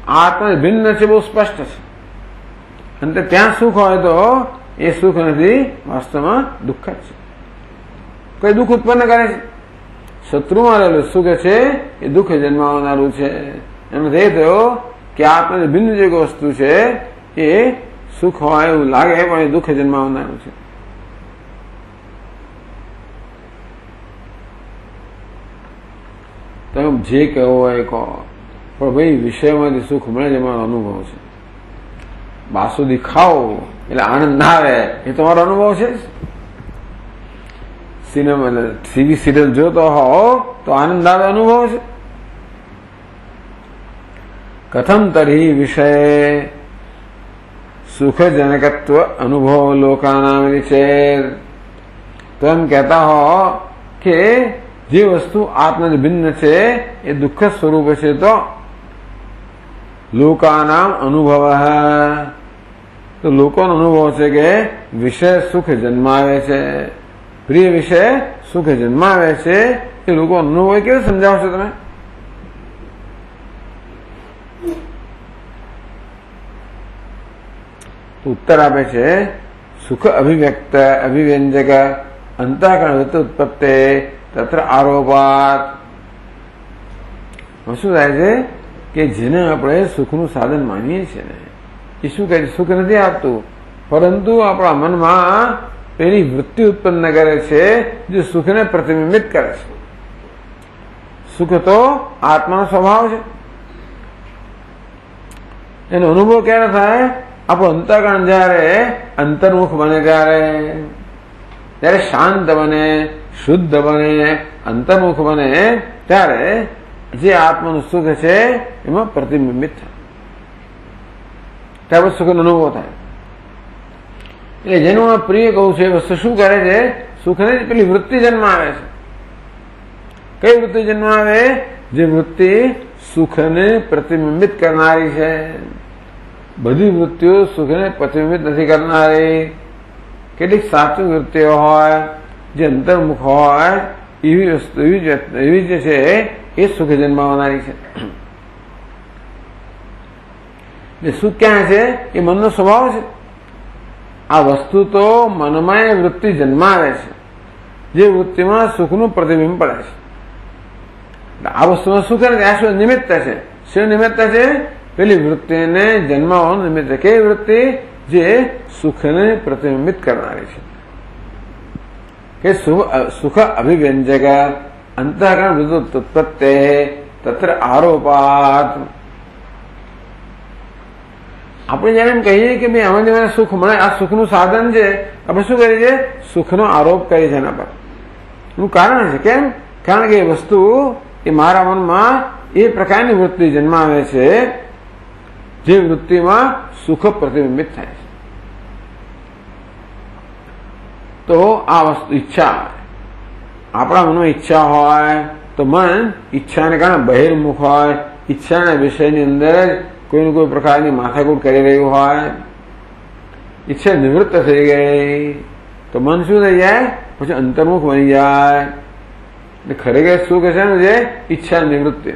Speaker 1: આત્મા ભિન્ન છે, બહુ સ્પષ્ટ છે. અને ત્યાં સુખ હોય તો એ સુખ નથી, વાસ્તવમાં દુઃખ જ છે. કોઈ દુઃખ ઉત્પન્ન કરે છે. શત્રુમાં રહેલું સુખ છે એ દુઃખ જન્માવનારું છે. એનો એ થયો કે આત્માની ભિન્ન જે વસ્તુ છે એ સુખ હોય એવું લાગે પણ એ દુઃખ જન્માવનારું છે. તમે જે કહેવો હોય કહો, પણ ભાઈ વિષયમાંથી સુખ મળે છે મારો અનુભવ છે. બાસુદી ખાઓ એટલે આનંદ ના આવે એ તમારો અનુભવ છે. સિનેમા ટીવી સિરિયલ જોતો હો તો આનંદ આવે અનુભવ છે. કથમ તરી વિષય સુખજનકત્વ અનુભવ લોકાનામ છે. તો એમ કહેતા હો કે જે વસ્તુ આત્માથી ભિન્ન છે એ દુઃખ સ્વરૂપ છે તો લોકાનામ અનુભવ, તો લોકોનો અનુભવ છે કે વિષય સુખ જન્માવે છે, પ્રિય વિષય સુખ જન્માવે છે. એ લોકોનો અનુભવ કેવી સમજાવશો તમે? ઉત્તર આપે છે સુખ અભિવ્યક્ત અભિવ્યંજક અંતઃકરણ ઉત્પત્તિ તત્ર આરોપાત. શું થાય છે કે જેને આપણે સુખનું સાધન માનીએ છીએ ને એ શું કહે? સુખ નથી આપતું, પરંતુ આપણા મનમાં પેલી વૃત્તિ ઉત્પન્ન કરે છે જે સુખને પ્રતિબિંબિત કરે છે. સુખ તો આત્માનો સ્વભાવ છે. એનો અનુભવ ક્યારે થાય? આપણું અંતઃકરણ જયારે અંતર્મુખ બને ત્યારે શાંત બને, શુદ્ધ બને, અંતર્મુખ બને ત્યારે જે આત્માનું સુખ છે એમાં પ્રતિબિંબિત થાય, ત્યાર પછી સુખનો અનુભવ થાય. એટલે જેનું આ પ્રિય કહું છે વસ્તુ શું કરે છે? સુખને પેલી વૃત્તિ જન્મ આવે છે. કઈ વૃત્તિ જન્મ આવે? જે વૃત્તિ સુખને પ્રતિબિંબિત કરનારી છે. બધી વૃત્તિઓ સુખને પ્રતિબિંબિત નથી કરનારી. કેટલીક સાત્વિક વૃત્તિઓ હોય જે અંતર્મુખ હોય એવી વસ્તુ એવી જે છે એ સુખ જન્માવનારી છે. સુખ ક્યાં છે? એ મનનો સ્વભાવ છે. આ વસ્તુ તો મનમાં એ વૃત્તિ જન્માવે છે, જે વૃત્તિમાં સુખનું પ્રતિબિંબ પડે છે. આ વસ્તુમાં સુખ નથી, આ શું નિમિત્ત છે? શું નિમિત્ત છે? પેલી વૃત્તિને જન્માવાનું નિમિત્ત. કેવી વૃત્તિ? જે સુખને પ્રતિબિંબિત કરનારી છે. કે સુખ અભિવ્યંજક અંતઃકરણ વિદ્યુત્પત્તે તત્ર આરોપાત. આપણે જયારે એમ કહીએ કે ભાઈ આમાં મને સુખ મળે, આ સુખનું સાધન છે, આપણે શું કરીએ છીએ? સુખનો આરોપ કરીએ છીએ એના પર. એનું કારણ છે. કેમ? કારણ કે એ વસ્તુ એ મારા મનમાં એ પ્રકારની વૃત્તિ જન્માવે છે જે વૃત્તિમાં સુખ પ્રતિબિંબિત થાય છે. તો આ વસ્તુ ઈચ્છા, આપણા મનમાં ઈચ્છા હોય તો મન ઈચ્છાને કારણે બહિર્મુખ હોય, ઈચ્છાના વિષયની અંદર કોઈને કોઈ પ્રકારની માથાકૂટ કરી રહ્યું હોય, ઈચ્છા નિવૃત્ત થઈ ગઈ તો મન શું થઈ જાય? પછી અંતર્મુખ બની જાય. ખરેખર સુખ છે ને જે ઈચ્છા નિવૃત્તિ.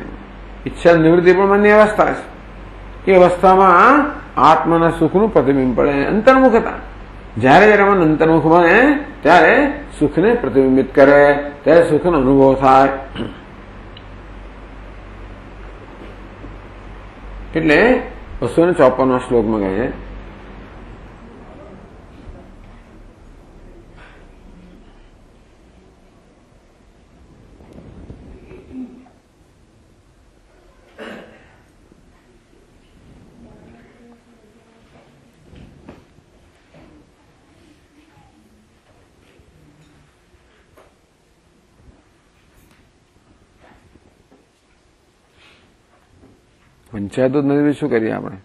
Speaker 1: ઈચ્છા નિવૃત્તિ પણ મનની અવસ્થા છે. એ અવસ્થામાં આત્માના સુખનું પ્રતિબિંબ પડે, અંતર્મુખતા. જયારે જયારે મન અંતર્મુખ બને ત્યારે સુખને પ્રતિબિંબિત કરે, ત્યારે સુખનો અનુભવ થાય. એટલે 254 શ્લોકમાં કહે છે પંચાયત જ નથી, શું કરીએ આપણે?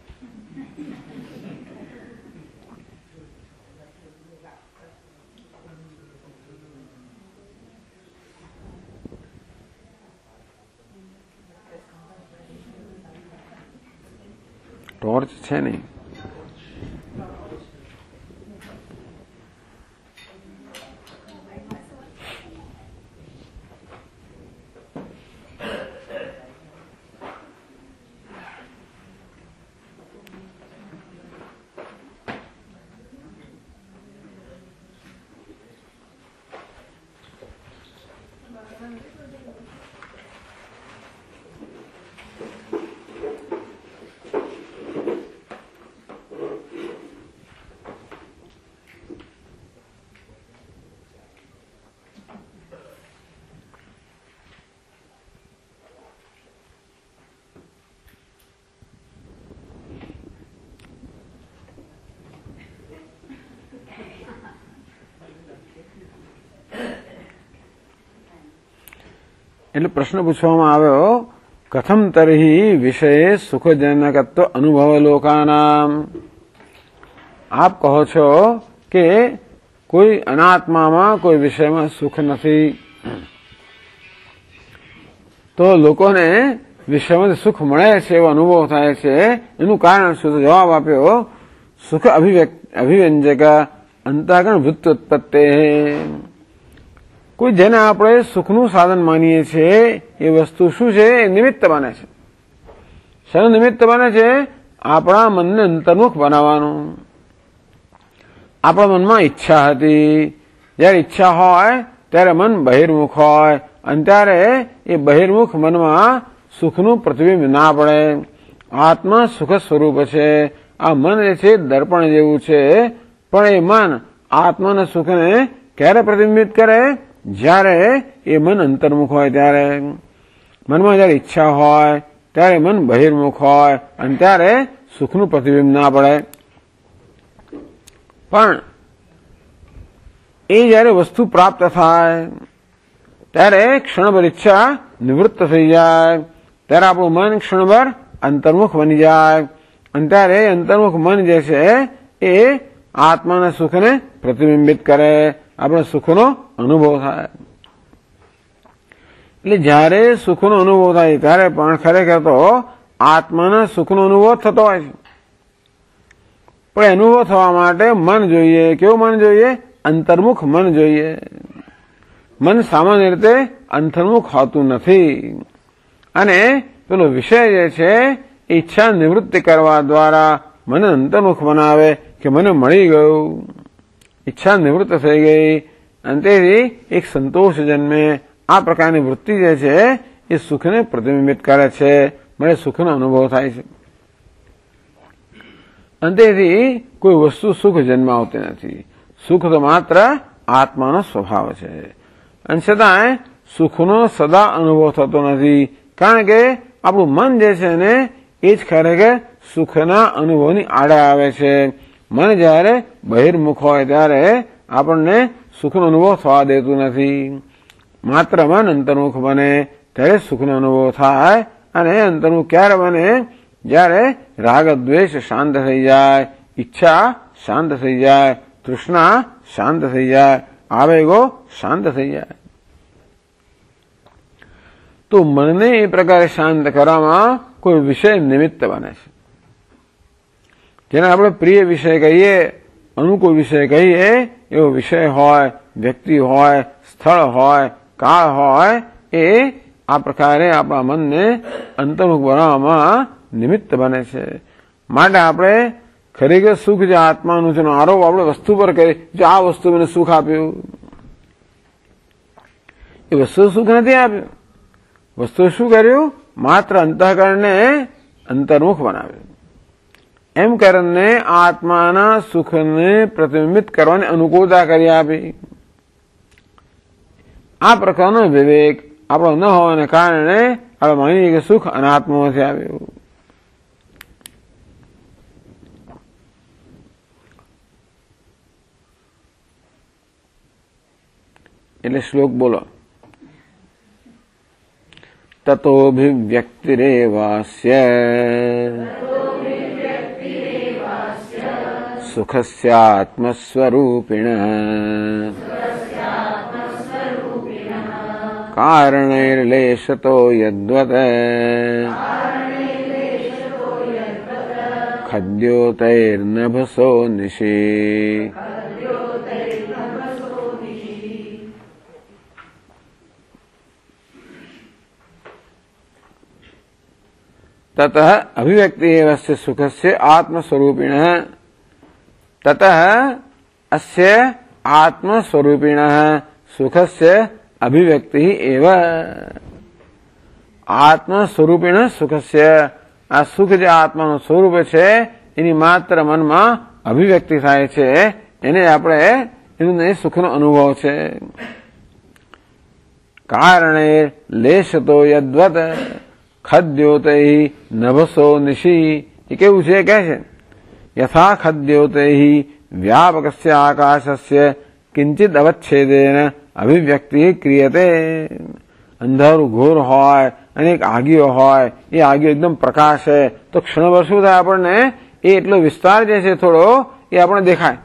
Speaker 1: ટોર્ચ છે નહીં. એટલે પ્રશ્ન પૂછવામાં આવ્યો, કથમ તર્હિ વિષયે સુખજનકત્વ અનુભવ લોકાનામ. આપ કહો છો કે કોઈ અનાત્મામાં કોઈ વિષયમાં સુખ નથી, તો લોકોને વિષયમાં સુખ મળે છે એવો અનુભવ થાય છે, એનું કારણ શું? જવાબ આપ્યો, સુખ અભિવ્યંજક અંતઃકરણ વૃત્ત્યુત્પત્તે. કોઈ જેને આપણે સુખનું સાધન માનીએ છીએ એ વસ્તુ શું છે? એ નિમિત્ત બને છે. શેનું નિમિત્ત બને છે? આપણા મનને અંતર્મુખ બનાવવાનું. આપણા મનમાં ઈચ્છા હતી, જયારે ઈચ્છા હોય ત્યારે મન બહિર્મુખ હોય, અને ત્યારે એ બહિર્મુખ મનમાં સુખનું પ્રતિબિંબ ના પડે. આત્મા સુખ સ્વરૂપ છે. આ મન એ છે દર્પણ જેવું છે, પણ એ મન આત્માના સુખને ક્યારે પ્રતિબિંબિત કરે? જ્યારે એ મન અંતર્મુખ હોય ત્યારે. મનમાં જયારે ઈચ્છા હોય ત્યારે મન બહિર્મુખ હોય, અને ત્યારે સુખનું પ્રતિબિંબ ના પડે. પણ એ જયારે વસ્તુ પ્રાપ્ત થાય ત્યારે ક્ષણભર ઈચ્છા નિવૃત્ત થઈ જાય, ત્યારે આપણું મન ક્ષણભર અંતર્મુખ બની જાય અને ત્યારે અંતર્મુખ મન જે છે એ આત્માના સુખને પ્રતિબિંબિત કરે, આપણે સુખનો અનુભવ થાય. એટલે જ્યારે સુખનો અનુભવ થાય ત્યારે પણ ખરેખર તો આત્માના સુખનો અનુભવ થતો હોય છે, પણ અનુભવ થવા માટે મન જોઈએ. કેવું મન જોઈએ? અંતર્મુખ મન જોઈએ. મન સામાન્ય રીતે અંતર્મુખ હોતું નથી અને પેલો વિષય જે છે ઈચ્છા નિવૃત્તિ કરવા દ્વારા મને અંતર્મુખ બનાવે કે મને મળી ગયું, ઈચ્છા નિવૃત્ત થઈ ગઈ અને તેથી એક સંતોષ જન્મે. આ પ્રકારની વૃત્તિ જે છે એ સુખને પ્રતિબિંબિત કરે છે, મને સુખનો અનુભવ થાય છે. અને તેથી કોઈ વસ્તુ સુખ જન્માવતી નથી. સુખ તો માત્ર આત્માનો સ્વભાવ છે અને છતાંય સુખનો સદા અનુભવ થતો નથી, કારણ કે આપણું મન જે છે ને એ જ ખરેખર સુખના અનુભવની આડે આવે છે. મન જ્યારે બહિર્મુખ હોય ત્યારે આપણને સુખનો અનુભવ થવા દેતું નથી. માત્ર મન અંતર્મુખ બને ત્યારે સુખનો અનુભવ થાય. અને અંતર્મુખ ક્યારે બને? જ્યારે રાગ દ્વેષ શાંત થઈ જાય, ઈચ્છા શાંત થઈ જાય, તૃષ્ણા શાંત થઈ જાય, આવેગો શાંત થઈ જાય. તો મનને એ પ્રકારે શાંત કરવામાં કોઈ વિષય નિમિત્ત બને છે. જેને આપણે પ્રિય વિષય કહીએ, અનુકૂળ વિષય કહીએ, એવો વિષય હોય, વ્યક્તિ હોય, સ્થળ હોય, કાળ હોય, એ આ પ્રકારે આપણા મનને અંતર્મુખ બનાવવામાં નિમિત્ત બને છે. માટે આપણે ખરેખર સુખ જે આત્માનું છે આરોપ આપણે વસ્તુ પર કરીએ, જો આ વસ્તુ મને સુખ આપ્યું, એ વસ્તુ સુખ નથી આપ્યું. વસ્તુ શું કર્યું? માત્ર અંતઃકરણને અંતર્મુખ બનાવ્યું. એમ કરીને આત્માના સુખને પ્રતિબિંબિત કરવાની અનુકૂળતા કરી આપી. આ પ્રકારનો વિવેક આપણો ન હોવાને કારણે આપણે માનીએ કે સુખ અનાત્મામાંથી આવ્યું. એટલે શ્લોક બોલો. તતોભિવ્યક્તિરેવાસ્ય સુખસ્યાત્મસ્વરૂપિણઃ કારણૈર્લેશતો યદ્વત ખદ્યોતૈર્નભસો નિશી. ततः अभिव्यक्ति अस्य सुखस्य आत्मस्वरूपिणः ततः अस्य आत्मस्वरूपिणः सुखस्य अभिव्यक्ति एव आत्मस्वरूपिण सुखस्य. આ સુખ જે આત્માનું સ્વરૂપ છે એની માત્ર મનમાં અભિવ્યક્તિ થાય છે, એને આપણે એનું સુખનો અનુભવ છે. કારણે લેશતો યદ્વત ખદ્યોતૈ નભસો નિશી. એ કેવું છે? કહે છે યથા ખદ્યોતૈ વ્યાપકસ્ય આકાશસ્ય કિંચિત અવચ્છેદેન અભિવ્યક્તિ ક્રિયતે. અંધારું ઘોર હોય અને એક આગીઓ હોય, એ આગીઓ એકદમ પ્રકાશે તો ક્ષણભર શું થાય? આપણને એ એટલો વિસ્તાર જે છે થોડો એ આપણને દેખાય.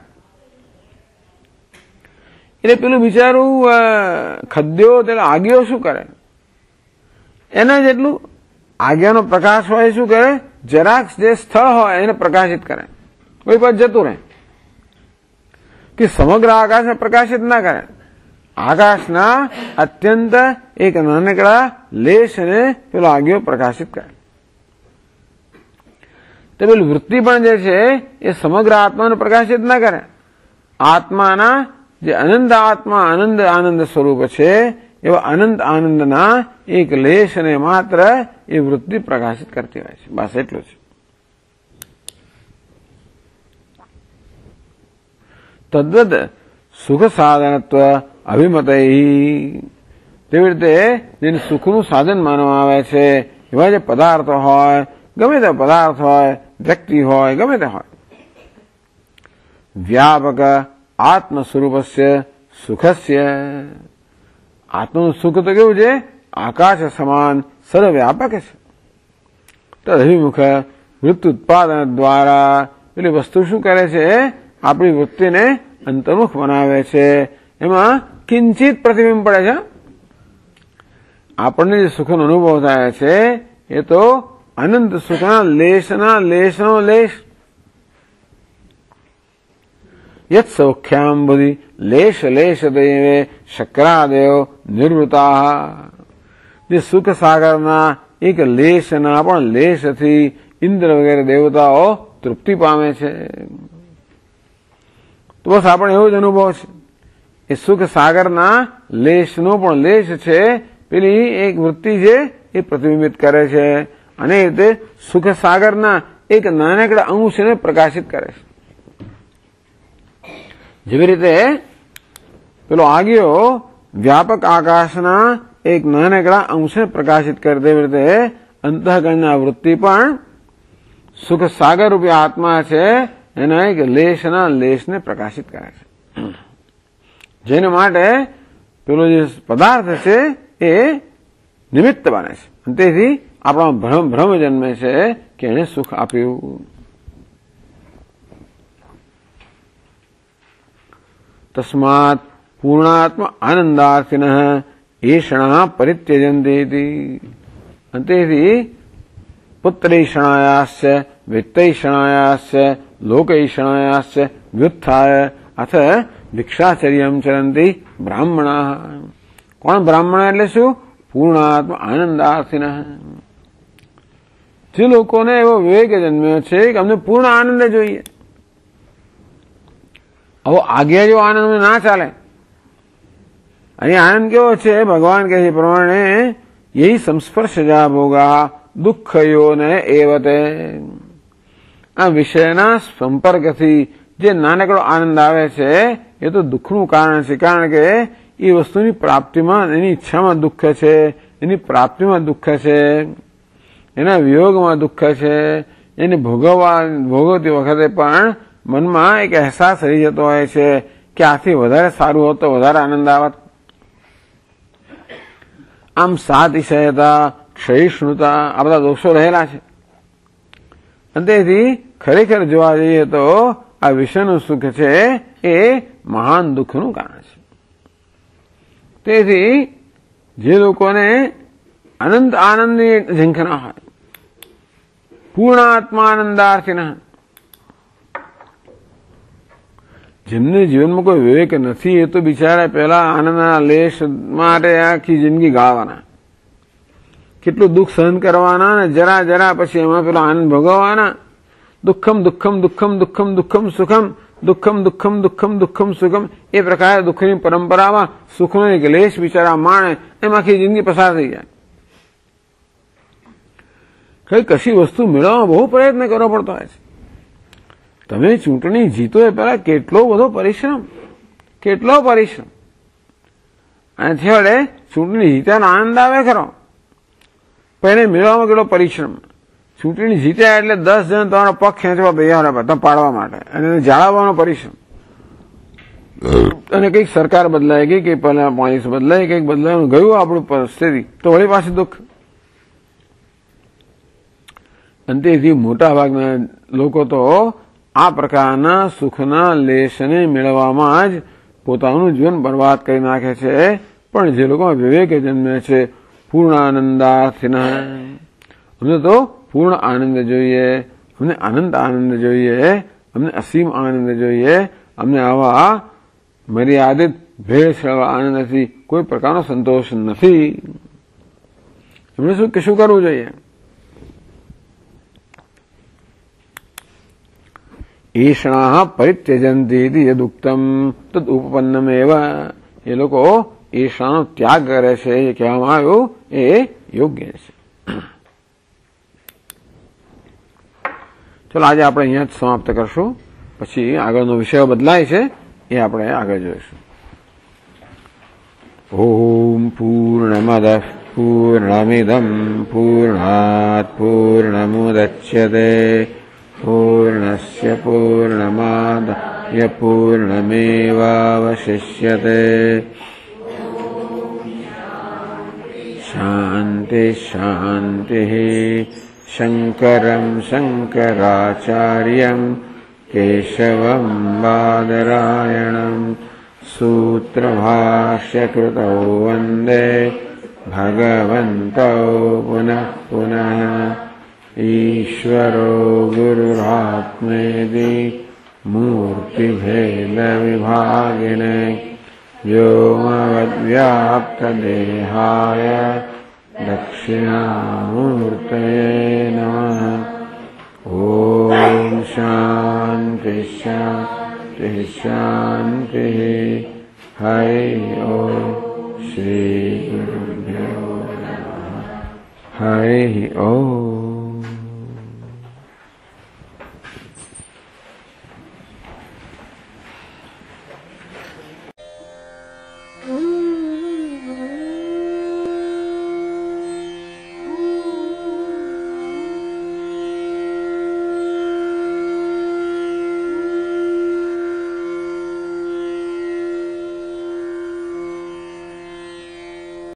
Speaker 1: એટલે પેલું બિચારું ખદ્યો એટલે આગીઓ શું કરે? એના જેટલું આજ્ઞાનો પ્રકાશ હોય શું કરે? જરાક જે સ્થળ હોય એને પ્રકાશિત કરે, કોઈ પણ જતું રહે કે સમગ્ર આકાશને પ્રકાશિત ના કરે. આકાશના અત્યંત એક નાનકડા લેશને પેલો આગિયો પ્રકાશિત કરે. તો પેલી વૃત્તિ પણ જે છે એ સમગ્ર આત્માને પ્રકાશિત ના કરે. આત્માના જે અનંત આત્મા આનંદ આનંદ સ્વરૂપ છે એવા અનંત આનંદના એક લેશને માત્ર એ વૃત્તિ પ્રકાશિત કરતી હોય છે. બસ એટલું છે. તદ્વદ સુખ સાધનત્વ અભિમતૈ. તેવી રીતે જેને સુખનું સાધન માનવામાં આવે છે એવા જે પદાર્થો હોય, ગમે તે પદાર્થ હોય, વ્યક્તિ હોય, ગમે તે હોય, વ્યાપક આત્મ સ્વરૂપસ્ય સુખસ્ય. આત્મનું સુખ તો કેવું છે? આકાશ સમાન સર્વવ્યાપક છે. તદભિમુખ વૃત્તિ ઉત્પાદન દ્વારા પેલી વસ્તુ શું કરે છે? આપણી વૃત્તિને અંતર્મુખ બનાવે છે. એમાં કિંચિત પ્રતિબિંબ પડે છે. આપણને જે સુખનો અનુભવ થાય છે એ તો અનંત સુખના લેશનો લેશ. યત સૌખ્યાંબુધિ લેશ લેશ દૈવે શક્રાદેવ નિર્વૃતા. જે સુખ સાગરના એક લેશના પણ લેશથી ઇન્દ્ર વગેરે દેવતાઓ તૃપ્તિ પામે છે. તો બસ આપણે એવો જ અનુભવ છે. એ સુખ સાગરના લેશનો પણ લેશ છે. પેલી એક વૃત્તિ છે એ પ્રતિબિંબિત કરે છે અને એ રીતે સુખ સાગરના એક નાનકડા અંશને પ્રકાશિત કરે છે. જેવી રીતે પેલો આગિયો વ્યાપક આકાશના એક નાનકડા અંશને પ્રકાશિત કરે તેવી રીતે અંતઃકરણના વૃત્તિ પણ સુખ સાગર રૂપી આત્મા છે એના એક લેશના લેશને પ્રકાશિત કરે છે. જેને માટે પેલો જે પદાર્થ છે એ નિમિત્ત બને છે અને તેથી આપણા ભ્રમ જન્મે છે કે એને સુખ આપ્યું. તસ્માત પૂર્ણાત્મ આનંદાર્થિન એષણા પરિત્યજંતિ. તેથી પુત્રૈષણાયાશ્ચ વિત્તૈષણાયાશ્ચ લોકૈષણાયાશ્ચ વ્યુત્થાય અથ ભિક્ષાચર્યમ ચરંતિ બ્રાહ્મણા. કોણ બ્રાહ્મણ એટલે શું? પૂર્ણાત્મ આનંદાર્થિન. જે લોકોને એવો વિવેક જન્મ્યો છે કે અમને પૂર્ણ આનંદ જોઈએ. હવે આજ્ઞા જેવો આનંદ ના ચાલે. અહીં આનંદ કેવો છે? ભગવાન કહે છે પ્રમાણે યહી સંસ્પર્શજા ભોગા દુઃખયોને એવતે. આ વિષયના સંપર્કથી જે નાનકડો આનંદ આવે છે એ તો દુઃખનું કારણ છે. કારણ કે એ વસ્તુની પ્રાપ્તિમાં, એની ઈચ્છામાં દુઃખ છે, એની પ્રાપ્તિમાં દુઃખ છે, એના વિયોગમાં દુઃખ છે. એને ભોગવતી વખતે પણ મનમાં એક અહેસાસ રહી જતો હોય છે કે આથી વધારે સારું હોત તો વધારે આનંદ આવત. આમ સાતિશયતા, ક્ષયિષ્ણુતા આ બધા દોષો રહેલા છે. અને તેથી ખરેખર જોવા જઈએ તો આ વિશ્વનું સુખ છે એ મહાન દુઃખનું કારણ છે. તેથી જે લોકોને અનંત આનંદની ઝંખના હોય, પૂર્ણાત્માનંદાર્થિના, જેમને જીવનમાં કોઈ વિવેક નથી એ તો બિચારા પહેલા આનંદના લેશ માટે આખી જિંદગી ગાળવાના, કેટલું દુઃખ સહન કરવાના ને જરા જરા પછી એમાં પેલો આનંદ ભોગવવાના. દુઃખમ દુઃખમ દુઃખમ દુઃખમ દુઃખમ સુખમ દુઃખમ દુઃખમ દુઃખમ દુઃખમ સુખમ એ પ્રકારે દુઃખની પરંપરામાં સુખનો એક લેશ બિચારા માણે એમ આખી જિંદગી પસાર થઈ જાય. કઈ કશી વસ્તુ મેળવવા બહુ પ્રયત્ન કરવો પડતો હોય છે. તમે ચૂંટણી જીતો એ પહેલા કેટલો બધો પરિશ્રમ અને છેવટે ચૂંટણી જીત્યાનો આનંદ આવે ખરો, પણ એને મેળવવામાં કેટલો પરિશ્રમ. ચૂંટણી જીત્યા એટલે 10 જણ તમારો પગ ખેંચવા તૈયાર હોય બધા પાડવા માટે, અને એને જાળવવાનો પરિશ્રમ. અને કંઈક સરકાર બદલાઈ ગઈ, કંઈક પહેલા પોલીસ બદલાઈ, કંઈક બદલાવાનું ગયું આપણું પરિસ્થિતિ, તો વળી પાછી દુઃખ. અને તેથી મોટા ભાગના લોકો તો આ પ્રકારના સુખના લેશને મેળવવામાં જ પોતાનું જીવન બરબાદ કરી નાખે છે. પણ જે લોકો વિવેક જન્મે છે, પૂર્ણ આનંદાર્થિના, અમને તો પૂર્ણ આનંદ જોઈએ, અમને અનંત આનંદ જોઈએ, અમને અસીમ આનંદ જોઈએ, અમને આવા મર્યાદિત ભેળસેળ આનંદથી કોઈ પ્રકારનો સંતોષ નથી. એમને શું કરવું જોઈએ? ઈષણા પરિત્યજંતી યદુક્તમ તદ ઉપપન્નમેવ. એ લોકો ઈષણાનો ત્યાગ કરે છે એ કહેવામાં આવ્યું એ યોગ્ય છે. ચલો આજે આપણે અહીંયા જ સમાપ્ત કરશું, પછી આગળનો વિષય બદલાય છે એ આપણે આગળ જોઈશું. ઓમ પૂર્ણમદ પૂર્ણમિદમ પૂર્ણાત પૂર્ણમુદચ્યતે પૂર્ણસ્ય પૂર્ણમાદાય પૂર્ણમેવાવશિષ્યતે. શાંતિ શાંતિ शङ्करं शङ्कराचार्यं केशवं बादरायणं सूत्रभाष्यकृतौ वन्दे भगवन्तौ पुनः पुनः। ईश्वरो गुरुरात्मेति मूर्तिभेदविभागिने व्योमवद्व्याप्तदेहाय दक्षिणामूर्तये नमः। ॐ शान्ति शान्ति शान्तिः। हरि ओम् श्री गुरुभ्यो नमः। हरि ओम्।